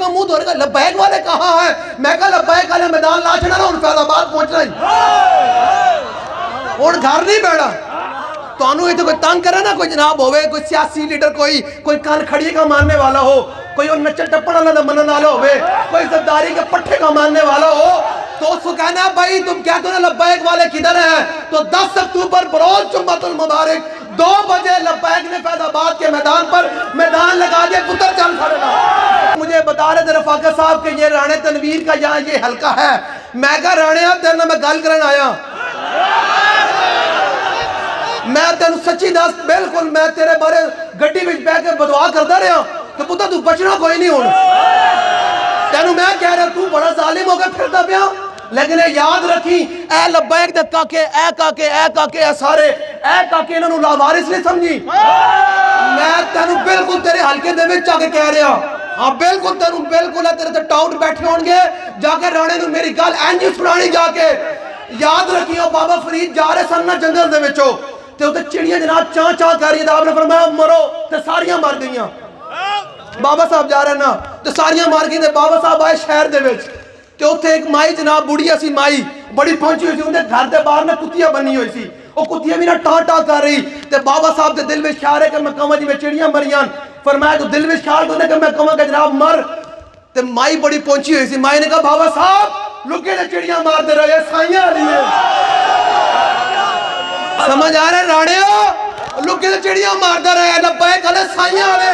का मुंह धोने का लब्बैक वाले कहाँ है? मैं कहा लब्बैक वाले मैदान ला छड़ा ना फैजाबाद पहुंचना ही और घर नहीं बैठा तो इतने कोई तंग करे ना कोई जनाब होवे कोई सियासी लीडर कोई कान खड़ी का मानने वाला हो कोई और नचन टप्पन वाला मनन वाला होवे कोई सरदारी के पट्टे का मानने वाला हो तो उसको कहना भाई तुम कहते हो ना लब्बैक वाले किधर हैं? तो 10 अक्टूबर बरोज जुम्मतुल मुबारक 2 बजे लब्बैक ने फैजाबाद के मैदान पर मैदान लगा दिया पुत्र चल खड़े। मुझे बता रहे थे रफाका साहब के ये राणे तनवीर का यहाँ ये हल्का है। मैं कहा राणे तेरे मैं गल करन आया मैं तेन सच्ची दस बिल्कुल मैं तेरे बारे गड्डी में बह के बदवा करता रहा तो पुत्र तू बचना कोई नहीं हुण तेन मैं कह रहा तू बड़ा जालिम हो गया फिरदा पिया लेकिन याद रखी ए लब्बैक दे काके ए सारे ए काके इन्होंने लावारिस नहीं समझी। मैं तेन बिल्कुल तेरे हल्के दे विच आके कह रहा हाँ बिल्कुल तेन बिल्कुल तेरे ते टाउट बैठे होंगे जाके राणे नूं मेरी गल इंज सुनानी जाके याद रखियो बाबा फरीद जा रहे सन ना जंगल दे विचों ते उते चिड़ियां जनाब चां चां कर रही आपने फरमाया मरो ते सारियां मर गईयां। बाबा साहब जा रहे ना ते सारियां मर गई ते बाबा साहब आए शहर दे विच ते उत्थे एक माई जनाब बुढ़िया सी माई बड़ी पहुंची हुई सी उनके घर के बाहर ना कुत्तियां बनी हुई सी वो कुत्तियां भी ना टां टां कर रही ते बाबा साहब के दिल में ख्याल है कि मैं कहां जिवें चिड़ियां मरियां फरमाया तो दिल में ख्याल होंदा कि मैं कहां कि जनाब मर ते माई बड़ी पहुंची हुई सी माई ने कहा बाबा साहब लुके ते चिड़ियां मारते रहे साइयां वाली समझ आ रहे राणे लुके ते चिड़ियां मारदा रहे लब्बैक वाले साइयां वाले